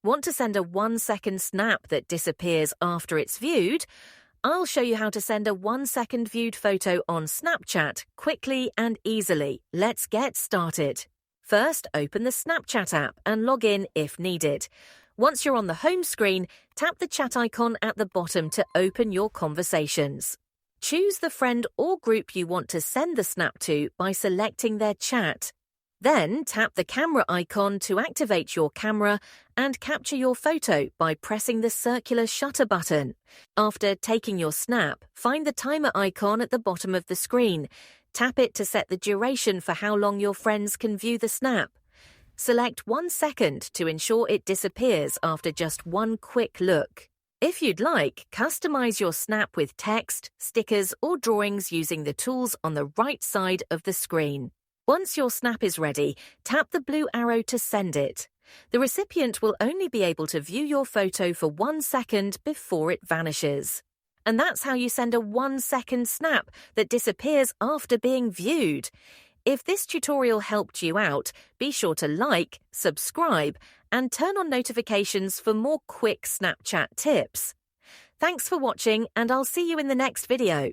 Want to send a 1-second snap that disappears after it's viewed? I'll show you how to send a 1-second viewed photo on Snapchat quickly and easily. Let's get started. First, open the Snapchat app and log in if needed. Once you're on the home screen, tap the chat icon at the bottom to open your conversations. Choose the friend or group you want to send the snap to by selecting their chat. Then tap the camera icon to activate your camera and capture your photo by pressing the circular shutter button. After taking your snap, find the timer icon at the bottom of the screen. Tap it to set the duration for how long your friends can view the snap. Select 1 second to ensure it disappears after just one quick look. If you'd like, customize your snap with text, stickers, or drawings using the tools on the right side of the screen. Once your snap is ready, tap the blue arrow to send it. The recipient will only be able to view your photo for 1 second before it vanishes. And that's how you send a 1-second snap that disappears after being viewed. If this tutorial helped you out, be sure to like, subscribe, and turn on notifications for more quick Snapchat tips. Thanks for watching, and I'll see you in the next video.